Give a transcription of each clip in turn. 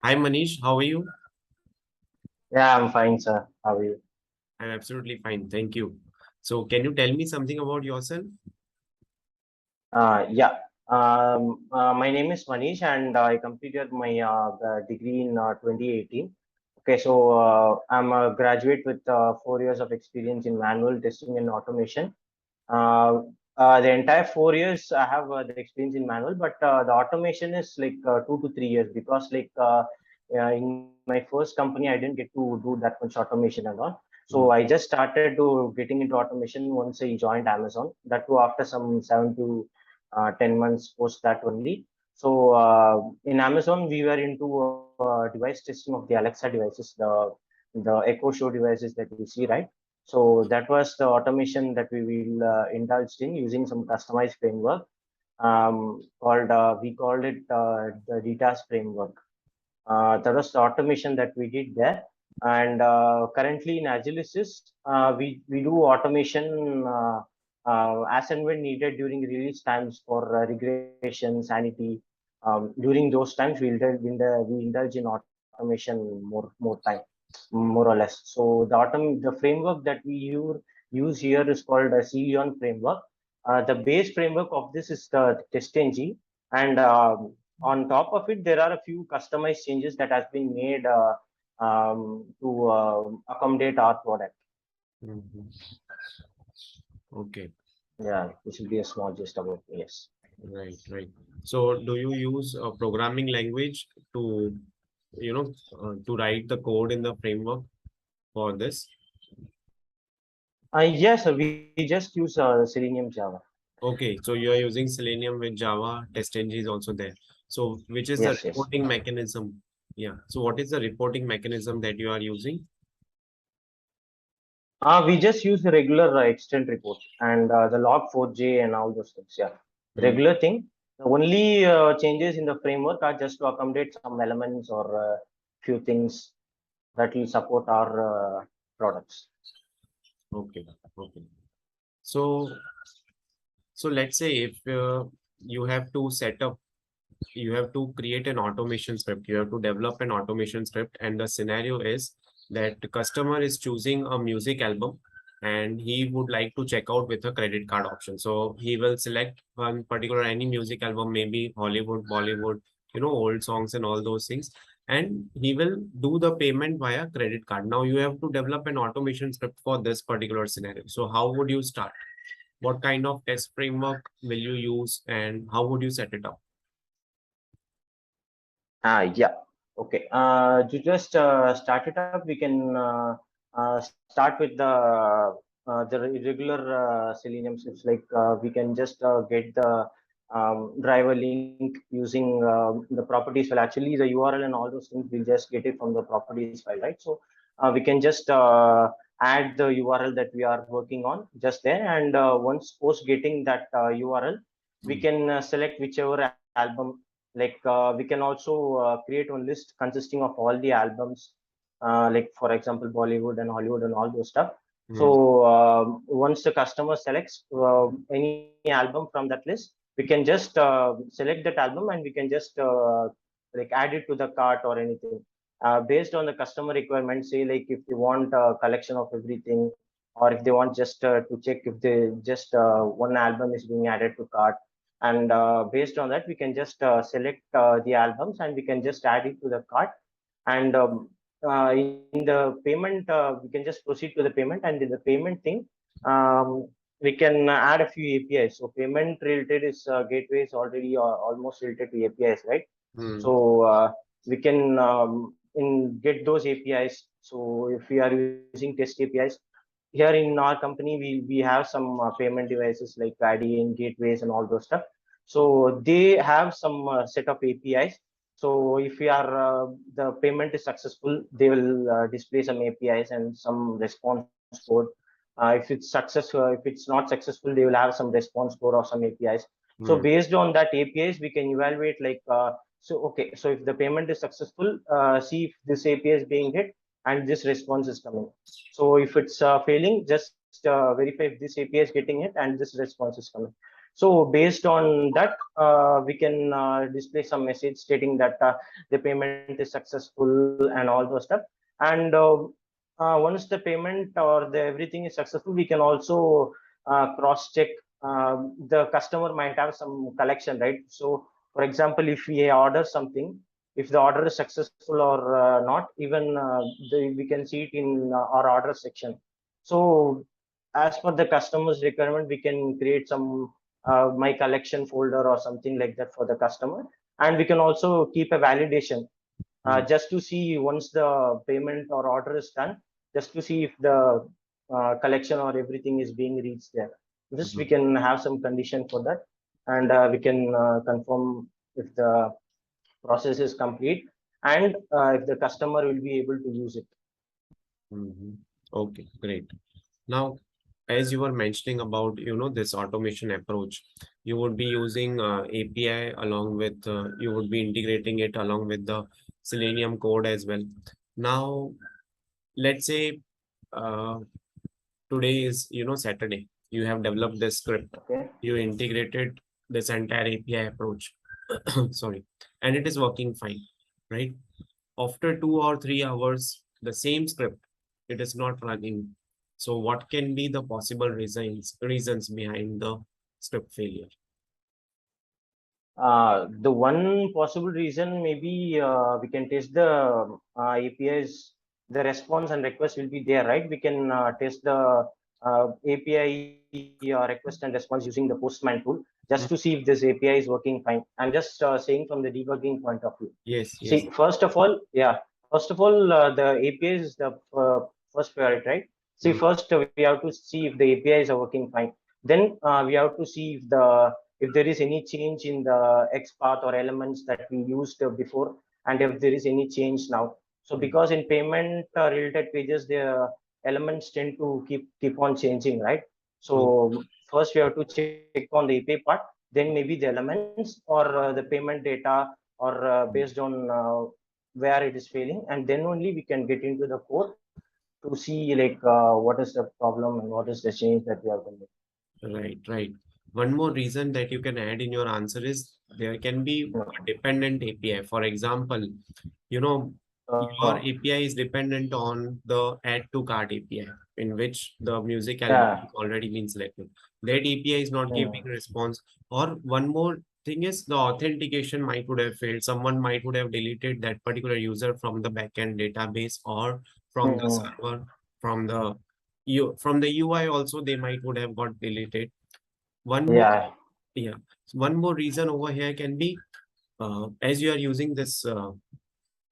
Hi Manish, how are you? Yeah, I'm fine, sir. How are you? I'm absolutely fine, thank you. So, can you tell me something about yourself? Yeah. My name is Manish, and I completed my degree in 2018. Okay, so I'm a graduate with 4 years of experience in manual testing and automation. Uh, the entire 4 years I have the experience in manual, but the automation is like 2 to 3 years because in my first company I didn't get to do that much automation and all. So Mm, I just started to getting into automation once I joined Amazon. That too after some 7 to 10 months post that only. So in Amazon we were into device testing of the Alexa devices, the Echo Show devices that we see, right? So that was the automation that we will indulged in using some customized framework called we called it the DTAS framework. That was the automation that we did there. And currently in Agilysys, we do automation as and when needed during release times for regression, sanity. During those times, we indulge in automation more time, more or less. So the framework that we use here is called a Selenium framework. The base framework of this is the TestNG, and on top of it, there are a few customized changes that has been made to accommodate our product. mhm. Okay, Yeah, this will be a small gist about yes. right, right. So, do you use a programming language to, to write the code in the framework for this? Yes, we just use Selenium Java. Okay, so you are using Selenium with Java, TestNG is also there. So, which is the Yes, yes. reporting mechanism? Yeah. So, what is the reporting mechanism that you are using? We just use the regular extent reports and the log4j and all those things. Yeah, Hmm. regular thing. The only changes in the framework are just to accommodate some elements or few things that will support our products. Okay, okay. So, so let's say if you have to set up, you have to create an automation script, you have to develop an automation script, and the scenario is that the customer is choosing a music album and he would like to check out with a credit card option. So he will select one particular any music album, maybe Hollywood, Bollywood, old songs and all those things. And he will do the payment via credit card. Now you have to develop an automation script for this particular scenario. So how would you start? What kind of test framework will you use and how would you set it up? Yeah. Okay. To just start it up, we can start with the regular Selenium scripts. Like we can just get the driver link using the properties file. Actually, the URL and all those things we'll just get it from the properties file, right? So we can just add the URL that we are working on just there, and once post getting that URL, we Hmm. can select whichever album. Like we can also create one list consisting of all the albums, like for example Bollywood and Hollywood and all those stuff. Hmm. So once the customer selects any album from that list, we can just select that album and we can just like add it to the cart or anything based on the customer requirement. Say like if they want a collection of everything, or if they want just to check if they just one album is being added to cart, and based on that we can just select the albums and we can just add it to the cart. And in the payment we can just proceed to the payment, and in the payment thing, we can add a few APIs. So payment related is gateway is already almost related to APIs, right? Hmm. So we can get those APIs. So if we are using test APIs, here in our company we have some payment devices like IDN gateways and all those stuff. So they have some set of APIs. So if we are the payment is successful, they will display some APIs and some response code. If it's if it's not successful, they will have some response code or some APIs. So Hmm. based on that APIs, we can evaluate like okay, so if the payment is successful, see if this API is being hit and this response is coming. So if it's failing, just verify if this API is getting it and this response is coming. So based on that, we can display some message stating that the payment is successful and all those stuff. And once the payment or the everything is successful, we can also cross check. The customer might have some collection, right? So for example, if we order something, if the order is successful or not, even we can see it in our order section. So as per the customer's requirement, we can create some my collection folder or something like that for the customer, and we can also keep a validation Mm, just to see once the payment or order is done, just to see if the collection or everything is being reached there. This we mm, can have some condition for that, and we can confirm if the process is complete, and if the customer will be able to use it. mhm. Okay, great. Now, as you were mentioning about, this automation approach, you would be using API along with, you would be integrating it along with the Selenium code as well. Now, let's say uh, today is, Saturday. You have developed this script. Okay. You integrated this entire API approach. Sorry. And it is working fine, right? After 2 or 3 hours, the same script, it is not running. So what can be the possible reasons behind the script failure? The one possible reason maybe we can test the APIs, the response and request will be there, right? We can test the API request and response using the Postman tool just Mm, to see if this API is working fine. I'm just saying from the debugging point of view. yes, yes. See, first of all, the API is the first priority, right? See, Mm, first we have to see if the APIs are working fine. Then we have to see if there is any change in the X path or elements that we used before, and if there is any change now. So mm, because in payment related pages, the elements tend to keep on changing, right? true. So first we have to check on the API part, then maybe the elements or the payment data or Mm, based on where it is failing, and then only we can get into the code to see like what is the problem and what is the change that we have to make. right, right. One more reason that you can add in your answer is there can be a dependent API. For example, you know, your Uh, API is dependent on the add to cart API, in which the music album yeah. has already been selected. That API is not giving Mm, response. Or one more thing is the authentication might would have failed. Someone might would have deleted that particular user from the backend database or from the mm, server, from the from the UI also they might would have got deleted. One more, yeah. yeah, one more reason over here can be as you are using this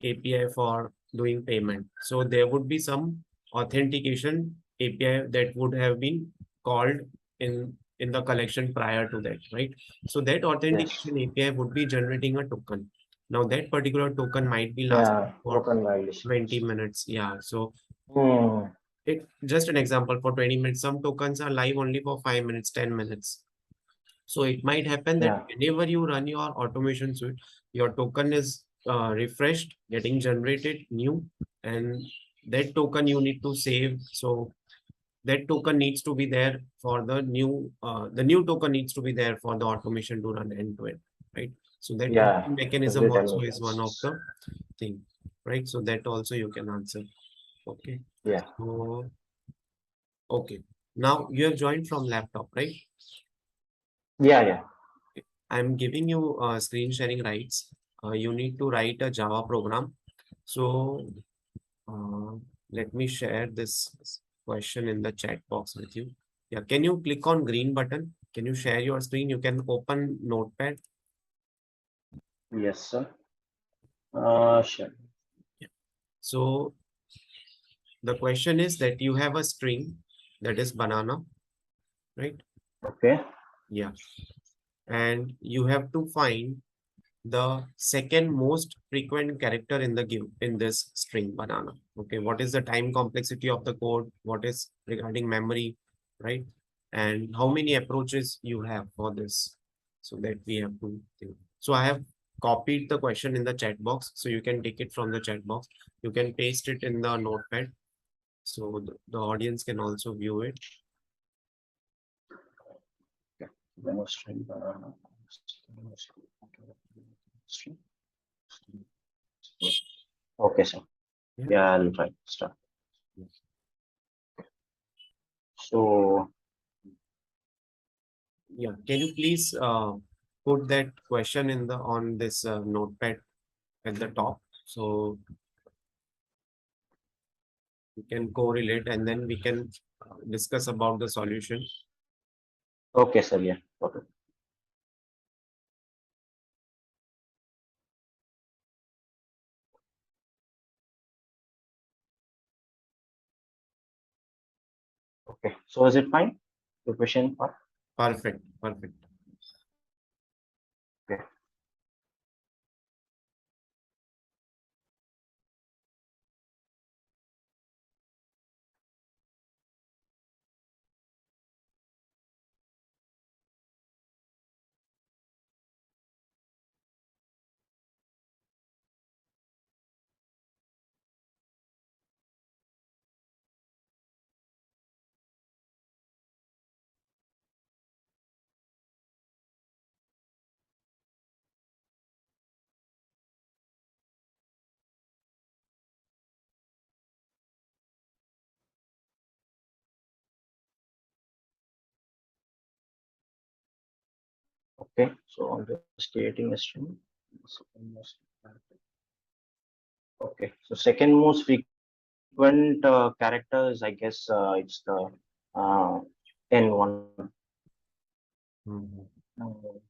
API for doing payment. So there would be some authentication API that would have been called in the collection prior to that, right? So that Yes. authentication API would be generating a token. Now that particular token might be lasting Yeah. for Token violation. 20 minutes. Yeah. So Mm, it just an example for 20 minutes. Some tokens are live only for 5 minutes, 10 minutes. So it might happen that yeah. whenever you run your automation suite, your token is refreshed, getting generated new, and that token you need to save. So that token needs to be there for the new token needs to be there for the automation to run end to end, right? So that Yeah. token mechanism Every time also it is one of runs. the thing, right? So that also you can answer. Okay. Yeah. So, okay. Now you have joined from laptop, right? Yeah. Yeah. I'm giving you screen sharing rights. You need to write a Java program. So uh, let me share this question in the chat box with you. Yeah, can you click on green button? Can you share your screen? You can open Notepad. Yes, sir. Sure. Yeah. So the question is that you have a string that is banana, right? Okay. Yeah. And you have to find the second most frequent character in the give in this string banana. Okay, what is the time complexity of the code? What is regarding memory, right? And how many approaches you have for this, so that we have to think. So I have copied the question in the chat box, so you can take it from the chat box. You can paste it in the notepad, so the audience can also view it. Okay, sir. Yeah, I'll try to start. So, Yeah, can you please put that question in the on this notepad at the top so we can correlate and then we can discuss about the solution. okay, sir. Yeah. Okay. Okay. So, is it fine? The question part? Perfect, perfect. Okay. Okay. So, I'm just creating a string. Okay. So, second most frequent character is, I guess, it's the uh, N1. Mhm. Okay.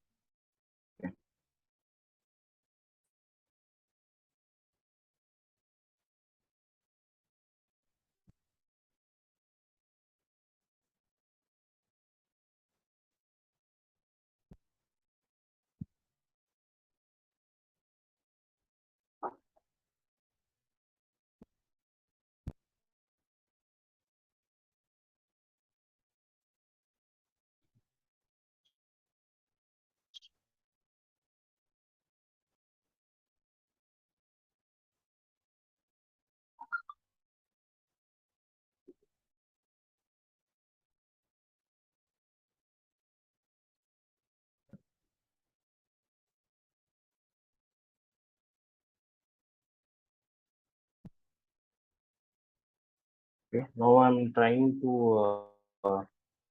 Okay. Now, I'm trying to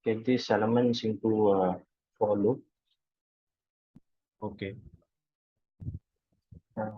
get these elements into for loop. Okay. Uh,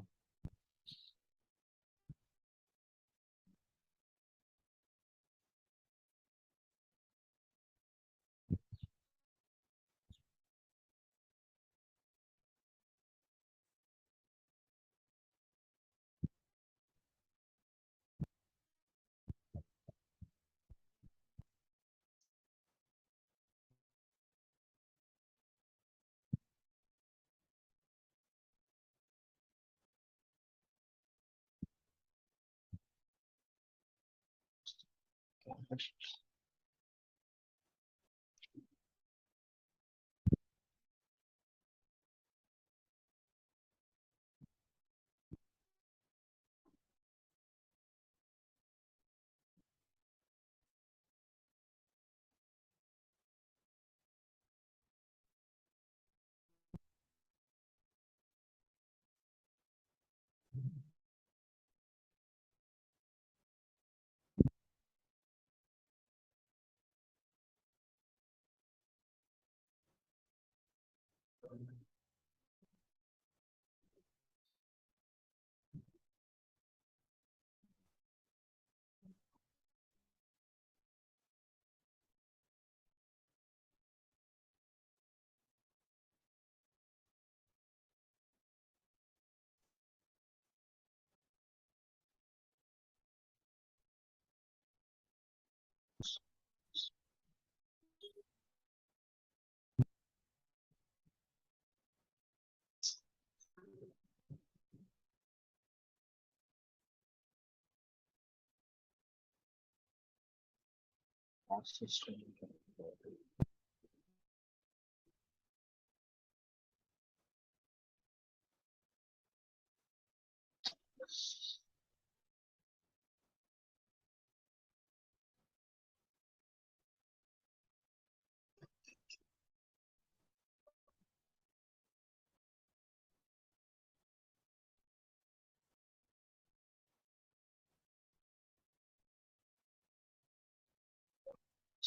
system.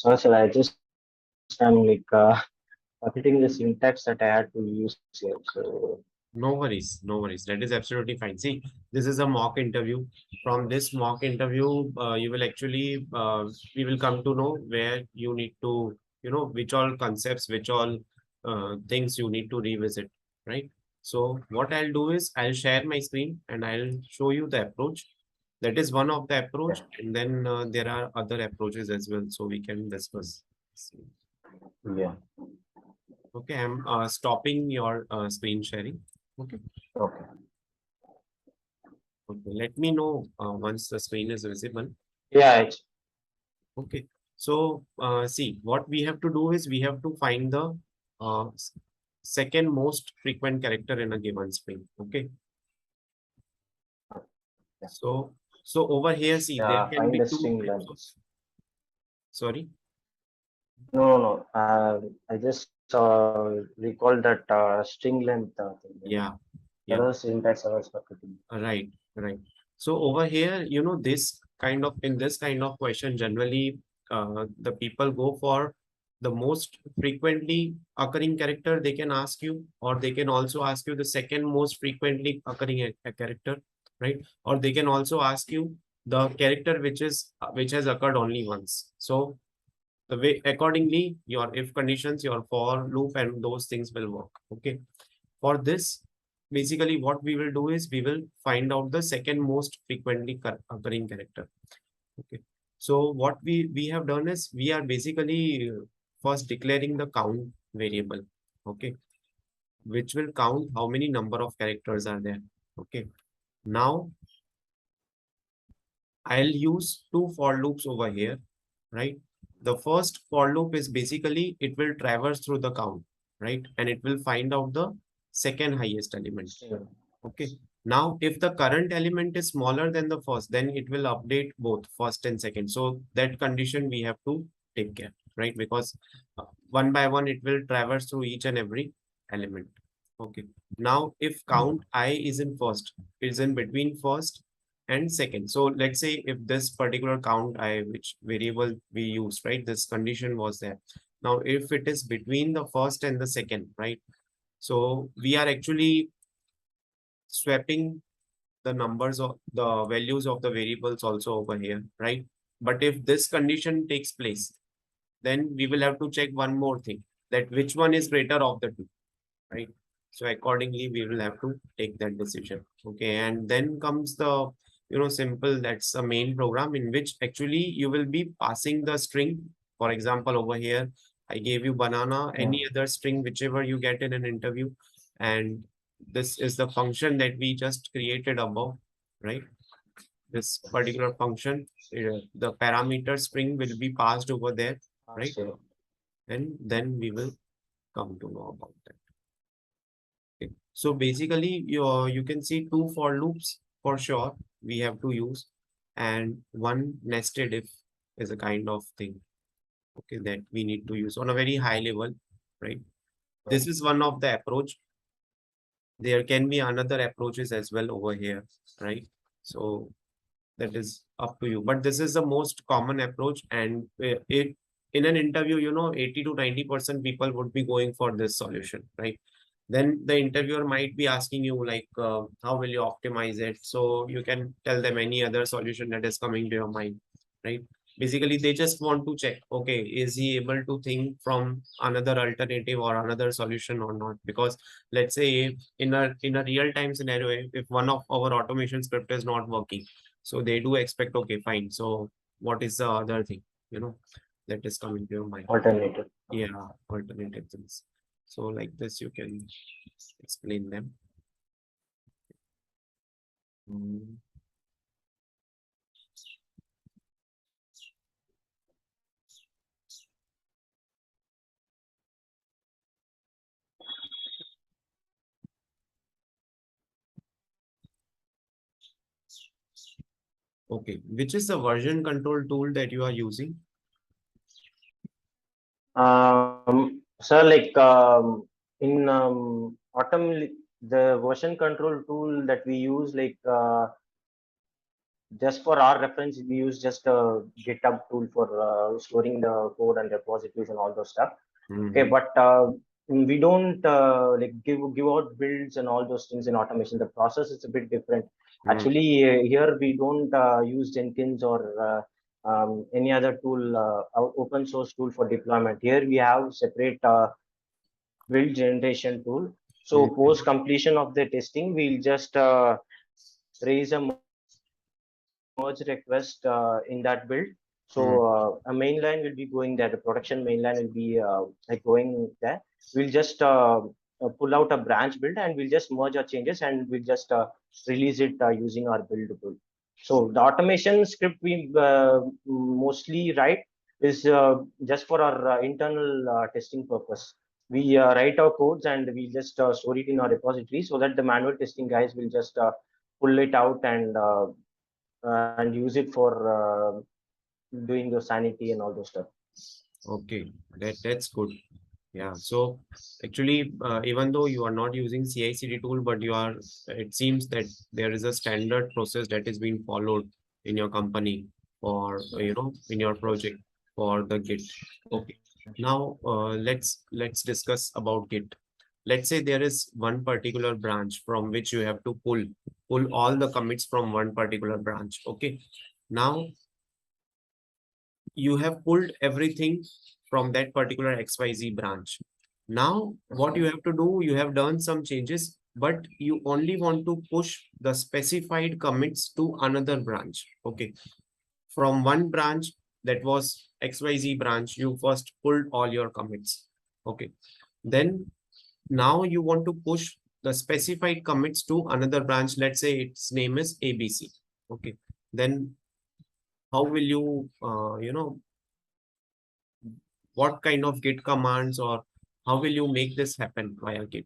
Sir, I just am like forgetting the syntax that I had to use here. So No worries, no worries. That is absolutely fine. See, this is a mock interview. From this mock interview, you will actually, we will come to know where you need to, which all concepts, which all things you need to revisit, right? So what I'll do is I'll share my screen and I'll show you the approach. That is one of the yeah, approach, and then there are other approaches as well, so we can discuss. yeah, Okay, I'm stopping your screen sharing. Okay. okay, Okay, let me know once the screen is visible. yeah, it's Okay, so see, what we have to do is we have to find the second most frequent character in a given string. Okay, yeah. so over here, see, there can Find be the two string types of, length. sorry, No, no, no. I just recall that string length thing. yeah, That yeah. was syntax I was forgetting. Right, right. So over here, this kind of in this kind of question, generally, the people go for the most frequently occurring character they can ask you, or they can also ask you the second most frequently occurring a character, right? Or they can also ask you the character which has occurred only once. So the way accordingly, your if conditions, your for loop, and those things will work. Okay. For this, basically what we will do is we will find out the second most frequently occurring character. Okay. So what we have done is we are basically first declaring the count variable. Okay. Which will count how many number of characters are there. Okay. Now I'll use two for loops over here, right? The first for loop is basically it will traverse through the count, right? And it will find out the second highest element. String. Okay. Now, if the current element is smaller than the first, then it will update both first and second. So that condition we have to take care, right? Because one by one, it will traverse through each and every element. Okay. Now, if count I is in first, is in between first and second. So let's say if this particular count I, which variable we use, right? This condition was there. Now, if it is between the first and the second, right? So we are actually swapping the numbers of the values of the variables also over here, right? But if this condition takes place, then we will have to check one more thing, that which one is greater of the two, right? So accordingly, we will have to take that decision. Okay, and then comes the simple, that's a main program in which actually you will be passing the string. For example, over here, I gave you banana, Yeah. any other string, whichever you get in an interview, and this is the function that we just created above, right? This particular function, the parameter string will be passed over there, right? String. And then we will come to know about that. Okay. So basically, you can see two for loops for sure we have to use, and one nested if is a kind of thing, okay, that we need to use on a very high level, right? This is one of the approach. There can be another approaches as well over here, right? So that is up to you. But this is the most common approach, and it in an interview, 80 to 90% people would be going for this solution, right? Then the interviewer might be asking you like, how will you optimize it? So you can tell them any other solution that is coming to your mind, right? Basically, they just want to check, okay, is he able to think from another alternative or another solution or not? Because let's say if in a real time scenario, if one of our automation script is not working, so they do expect, okay, fine. So what is the other thing, that is coming to your mind? Alternative. Yeah, alternative things. So like this, you can explain them. Mm, okay, which is the version control tool that you are using? Sir, like in Autumn, the version control tool that we use, like just for our reference, we use just a GitHub tool for storing the code and repositories and all those stuff. Okay, but we don't like give out builds and all those things in automation. The process is a bit different. Actually, here we don't use Jenkins or any other tool, open source tool for deployment. Here we have separate build generation tool. So post completion of the testing, we'll just raise a merge request in that build. So a main line will be going there. The production main line will be like going there. We'll just pull out a branch build and we'll just merge our changes and we'll just release it using our build tool. So the automation script we mostly write is just for our internal testing purpose. We write our codes and we just store it in our repository so that the manual testing guys will just pull it out and use it for doing the sanity and all those stuff. Okay, that's good. Yeah. So actually, even though you are not using CI/CD tool, but it seems that there is a standard process that is being followed in your company or in your project for the Git. Okay. Now let's discuss about Git. Let's say there is one particular branch from which you have to pull all the commits from one particular branch. Okay. Now you have pulled everything from that particular XYZ branch. Now, what you have to do, you have done some changes, but you only want to push the specified commits to another branch. Okay. From one branch that was XYZ branch, you first pulled all your commits. Okay. Then now you want to push the specified commits to another branch. Let's say its name is ABC. Okay. Then how will you, what kind of Git commands or how will you make this happen via Git?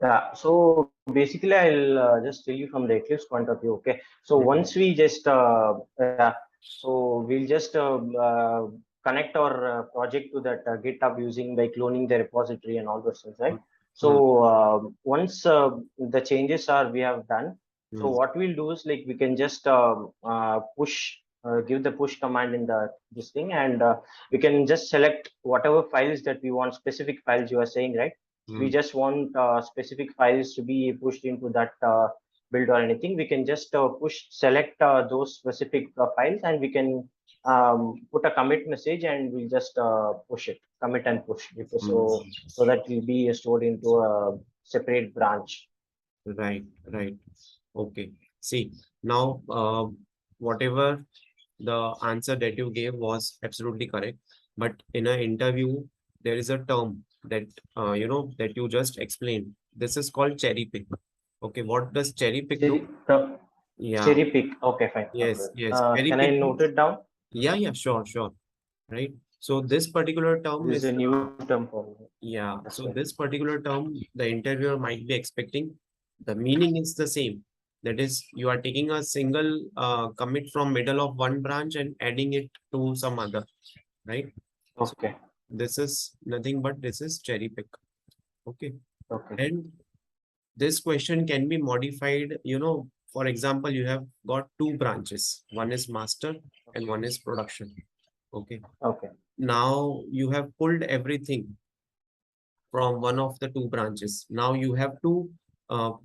Yeah, so basically, I'll just tell you from the Eclipse point of view. Okay, so once we just so we'll just connect our project to that GitHub using by cloning the repository and all those things, right? So once the changes are we have done, so what we'll do is like we can just push give the push command in the this thing, and we can just select whatever files that we want, specific files you are saying, right? We just want specific files to be pushed into that build or anything. We can just select those specific files, and we can put a commit message, and we'll just push it, commit and push, so that will be stored into a separate branch. Right. Okay. See, now whatever the answer that you gave was absolutely correct. But in an interview, there is a term that that you just explained. This is called cherry pick. Okay, what does cherry pick do? Yeah. Cherry pick. Okay, fine. Yes. Cherry Can I pick note it down? Yeah, sure. Right. So this particular term This is is a new term for me. yeah. That's So right. this particular term, the interviewer might be expecting the meaning is the same. That is, you are taking a single commit from middle of one branch and adding it to some other, right? Okay. So this is nothing but this is cherry pick. Okay. Okay. And this question can be modified, for example, you have got two branches. One is master and one is production. Okay. Okay. Now you have pulled everything from one of the two branches. Now you have to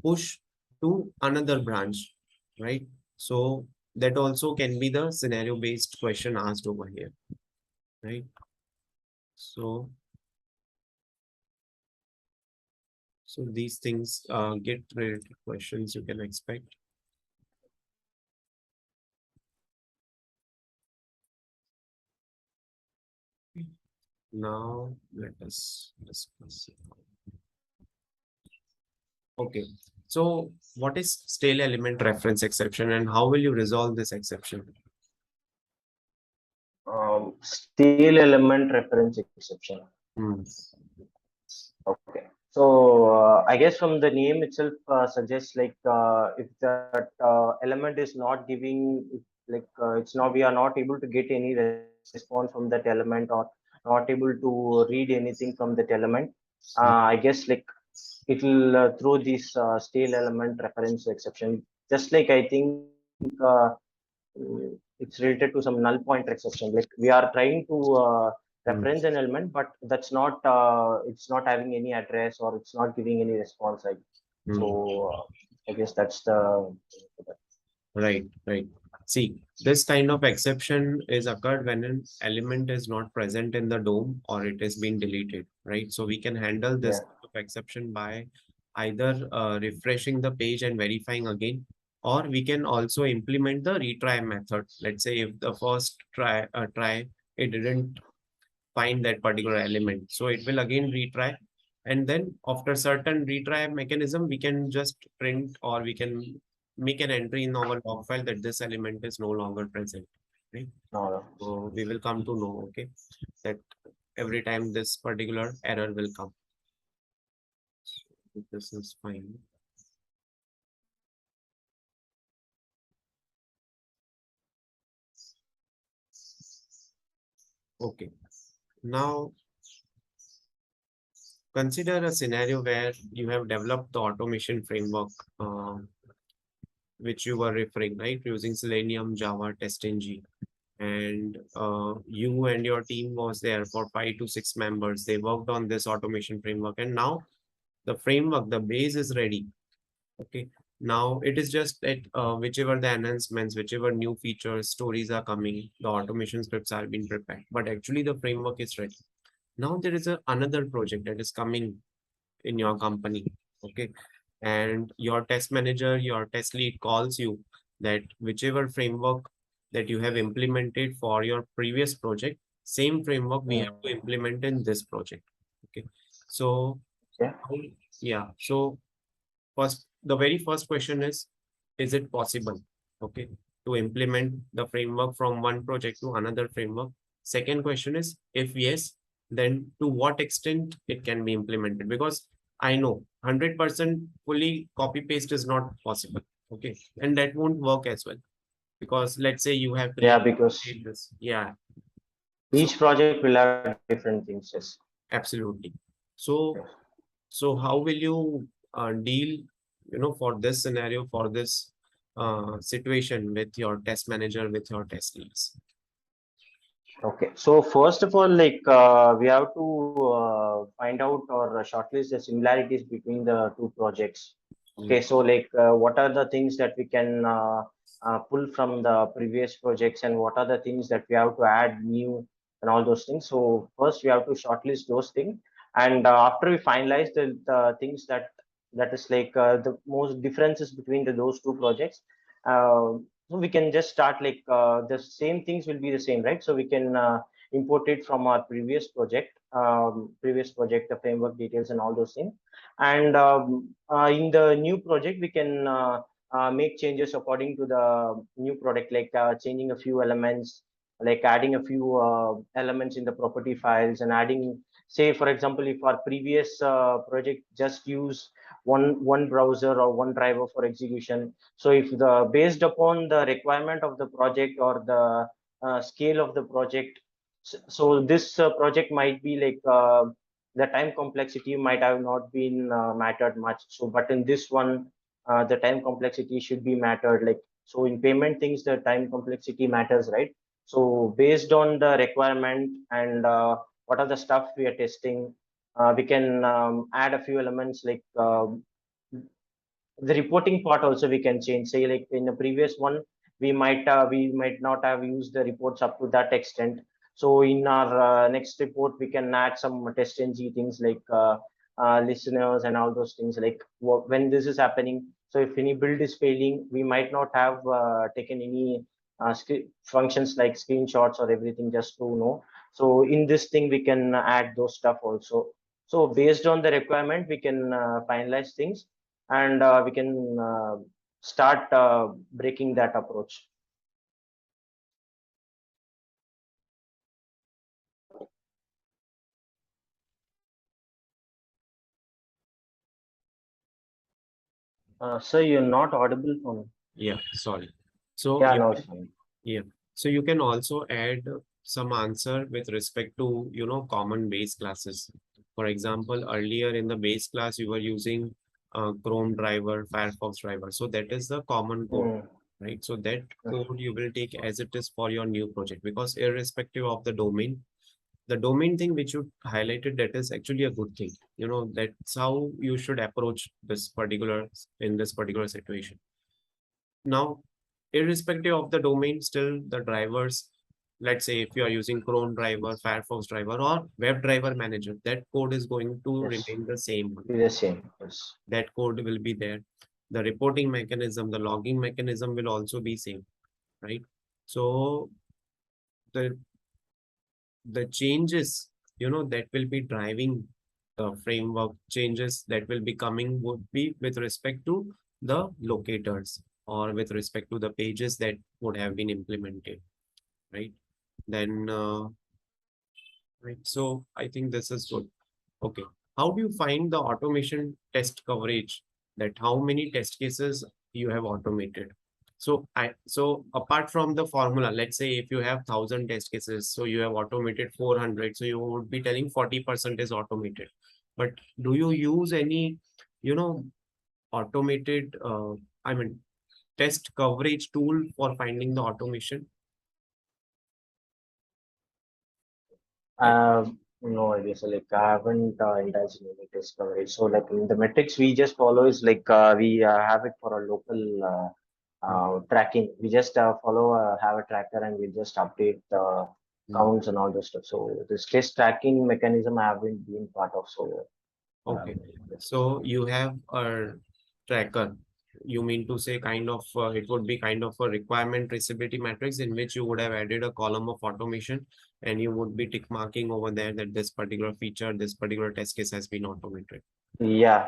push to another branch, right? So that also can be the scenario based question asked over here, right? So these things get related questions you can expect. Now let us discuss. Okay, so what is stale element reference exception and how will you resolve this exception? Stale element reference exception. Okay. So I guess from the name itself suggests like if that element is not giving like we are not able to get any response from that element or not able to read anything from that element. I guess like it will throw this stale element reference exception. Just like I think it's related to some null pointer exception. Like we are trying to Mm, reference an element, but that's not it's not having any address or it's not giving any response. Like mm. so, I guess that's the Right, right. See, this kind of exception is occurred when an element is not present in the DOM or it has been deleted, right? So we can handle this yeah. kind of exception by either refreshing the page and verifying again, or we can also implement the retry method. Let's say if the first try it didn't find that particular element, so it will again retry, and then after certain retry mechanism, we can just print or we can make an entry in our log file that this element is no longer present, right? No, no. So we will come to know, okay, that every time this particular error will come. This is fine. Okay. Now consider a scenario where you have developed the automation framework, which you were referring, right? Using Selenium, Java, TestNG. And you and your team was there for 5 to 6 members. They worked on this automation framework, and now the framework, the base is ready. Okay. Now it is just that whichever the enhancements, whichever new features, stories are coming, the automation scripts are being prepared. But actually, the framework is ready. Now there is another project that is coming in your company. Okay. And your test manager, your test lead calls you that whichever framework that you have implemented for your previous project, same framework we have to Mm. implement in this project. Okay. So, Yeah. yeah. So first, the very first question is it possible, okay, to implement the framework from one project to another framework? Second question is, if yes, then to what extent it can be implemented? Because I know 100% fully copy paste is not possible, okay, and that won't work as well. Because let's say you have Yeah, created because this, yeah. So each project will have different things. Yes. absolutely. So Yes. So how will you deal, for this scenario, for this situation with your test manager, with your test leads? Okay. So first of all, like we have to find out or shortlist the similarities between the two projects. Okay. Mm, So like what are the things that we can pull from the previous projects and what are the things that we have to add new and all those things. So first we have to shortlist those things. And after we finalize the things that is like the most differences between those two projects, so we can just start like the same things will be the same, right? So we can import it from our previous project, the framework details and all those things. And in the new project, we can make changes according to the new product, like changing a few elements, like adding a few elements in the property files and adding, say, for example, if our previous project just use one browser or one driver for execution, so if the based upon the requirement of the project or the scale of the project, so this project might be like the time complexity might have not been mattered much. So, but in this one, the time complexity should be mattered. Like so, in payment things, the time complexity matters, right? So, based on the requirement and what are the stuff we are testing, we can add a few elements like the reporting part also we can change. Say like in the previous one, we might not have used the reports up to that extent. So in our next report, we can add some TestNG things like listeners and all those things. Like when this is happening, so if any build is failing, we might not have taken any functions like screenshots or everything just to know. So in this thing, we can add those stuff also. So based on the requirement, we can finalize things and we can start breaking that approach. So you're not audible for me. yeah, sorry. So Yeah, you no, it's can, fine. yeah. So you can also add some answer with respect to, common base classes. For example, earlier in the base class, you were using Chrome driver, Firefox driver. So that is the common code, right? So that code you will take as it is for your new project, because irrespective of the domain thing which you highlighted, that is actually a good thing. That's how you should approach in this particular situation. Now, irrespective of the domain, still the drivers, let's say if you are using Chrome driver, Firefox driver, or web driver manager, that code is going to Yes, remain the same. be the same. Yes. That code will be there. The reporting mechanism, the logging mechanism will also be same, right? So the the changes, that will be driving the framework changes that will be coming would be with respect to the locators, or with respect to the pages that would have been implemented, right? Then, right. So I think this is good. Okay. How do you find the automation test coverage? That how many test cases you have automated? So apart from the formula, let's say if you have 1,000 test cases, so you have automated 400, so you would be telling 40% is automated. But do you use any, you know, automated, I mean, test coverage tool for finding the automation? Like, No idea. So like I haven't indulged in any test coverage. So like in the metrics we just follow is like we have it for a local tracking. We just follow have a tracker and we just update the mm, counts and all those stuff. So this test tracking mechanism I haven't been part of. So okay. yes. So you have a tracker. You mean to say kind of it would be kind of a requirement traceability matrix in which you would have added a column of automation, and you would be tick marking over there that this particular feature, this particular test case has been automated. Yeah.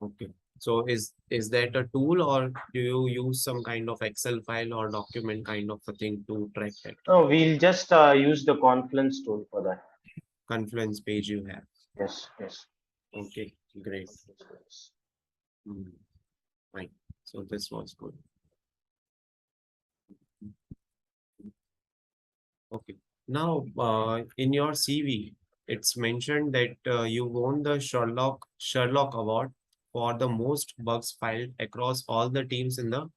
Okay. So is that a tool, or do you use some kind of Excel file or document kind of a thing to track that? No, we'll just use the Confluence tool for that. Confluence page you have. Yes. Yes. Okay, great. Hmm, fine. So this was good. Okay. Now, in your CV, it's mentioned that you won the Sherlock Award for the most bugs filed across all the teams in the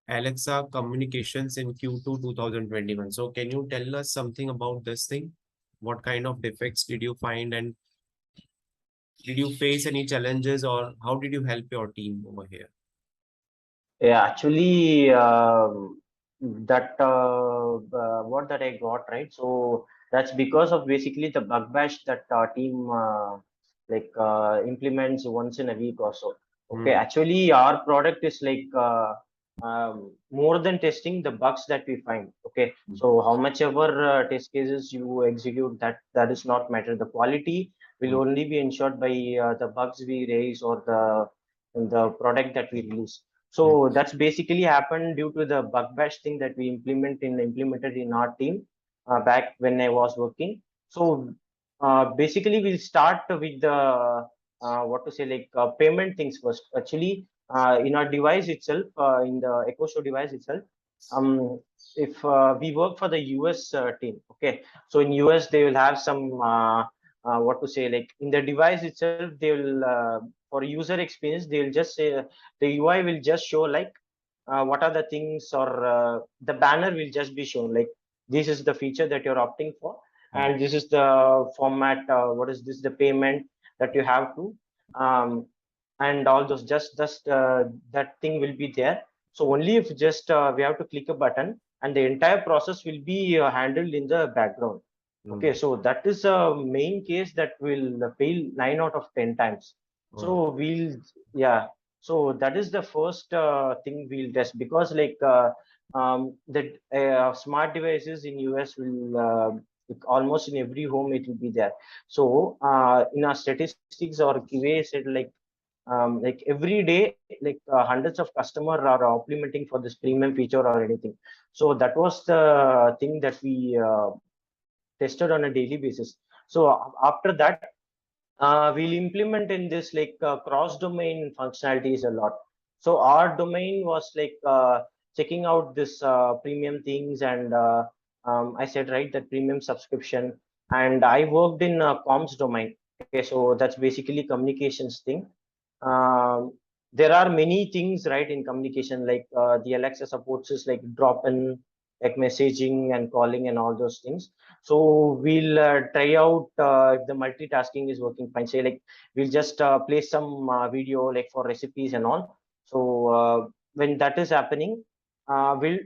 Alexa communications in Q2 2021. So can you tell us something about this thing? What kind of defects did you find, and did you face any challenges, or how did you help your team over here? Yeah, actually, that what that I got right. So that's because of basically the bug bash that team implements once in a week or so. Okay, Hmm. actually, our product is like more than testing the bugs that we find. Okay, so how much ever test cases you execute, that is not matter. The quality will Hmm. only be ensured by the bugs we raise or the product that we release. Hmm. So that's basically happened due to the bug bash thing that we implemented in our team back when I was working. So basically, we'll start with the what to say payment things first. Actually, in our device itself, in the Echo Show device itself, if we work for the US team, okay. So in US they will have some what to say in the device itself they will for user experience they'll just say the UI will just show what are the things or the banner will just be shown like this is the feature that you're opting for Hmm. and this is the format what is this the payment that you have to um, and all those just that thing will be there. So only if just we have to click a button and the entire process will be handled in the background. Hmm. Okay, so that is a main case that will fail 9 out of 10 times. Oh. So we'll, yeah. So that is the first thing we'll test because the smart devices in US will almost in every home it will be there. So in our statistics or QA said every day hundreds of customers are implementing for this premium feature or anything. So that was the thing that we tested on a daily basis. So after that, we'll implement in this cross-domain functionalities a lot. So our domain was checking out this premium things and I said right that premium subscription and I worked in comms domain. Okay, so that's basically communications thing. Um, there are many things, right, in communication, like the Alexa supports is like drop in, like messaging and calling and all those things. So we'll try out if the multitasking is working fine. Say like we'll just play some video like for recipes and all. So when that is happening, we'll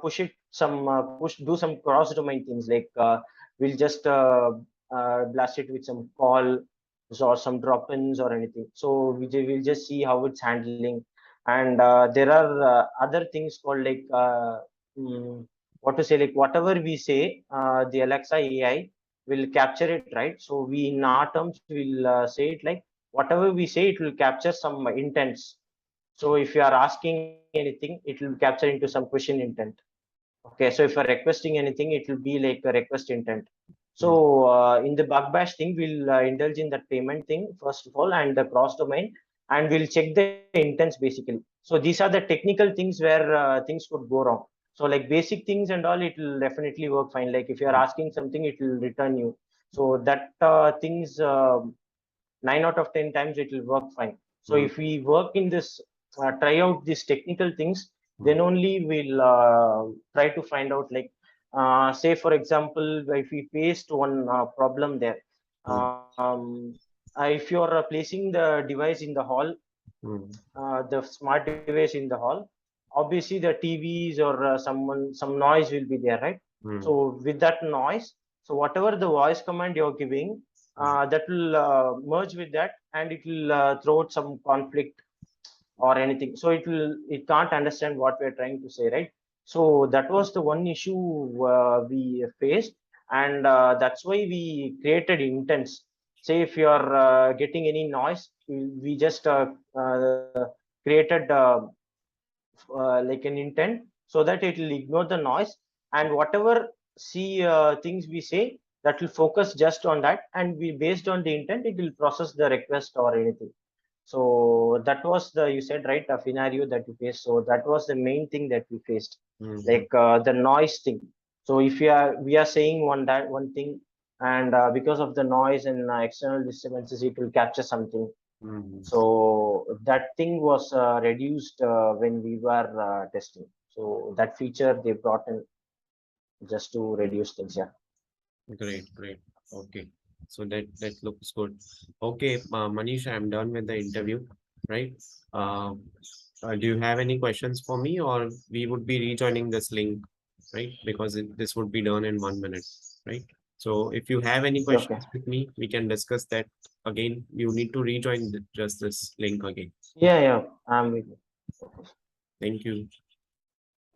push it some push do some cross domain things like we'll just blast it with some call or some drop-ins or anything. So will just see how it's handling. And there are other things called like what to say, like whatever we say, the Alexa AI will capture it, right? So we in our terms will say it like whatever we say, it will capture some intents. So if you are asking anything, it will capture into some question intent. Okay, so if you're requesting anything, it will be like a request intent. Mm, So in the bug bash thing, we'll indulge in that payment thing first of all, and the cross domain, and we'll check the intents basically. So these are the technical things where things could go wrong. So like basic things and all, it will definitely work fine. Like if you're mm, asking something, it will return you. So that things 9 out of 10 times it will work fine. So mm, if we work in this, try out these technical things, then mm, only we'll try to find out like, say for example, if we faced one problem there, mm, if you're placing the device in the hall, mm, the smart device in the hall, obviously the TVs or some noise will be there, right? mm, So with that noise, so whatever the voice command you're giving, that will merge with that, and it will throw out some conflict or anything. So it can't understand what we're trying to say, right? So that was the one issue we faced, and that's why we created intents. Say if you are getting any noise, we just created like an intent so that it will ignore the noise, and whatever see things we say, that will focus just on that, and we based on the intent it will process the request or anything. So that was the, you said right, a scenario that you faced. So that was the main thing that we faced, mm, like the noise thing. So if we are saying one thing, and because of the noise and external disturbances, it will capture something. mm. So that thing was reduced when we were testing. So that feature they brought in just to reduce things. Yeah. Great, great. Okay. So that looks good. Okay, Manish, I'm done with the interview, right? Um, do you have any questions for me, or we would be rejoining this link, right? Because this would be done in 1 minute, right? So if you have any Okay. questions with me, we can discuss that again. You need to rejoin just this link again. Yeah, yeah. I'm with you. Thank you.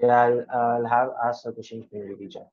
Yeah, I'll have asked the questions when we reach out.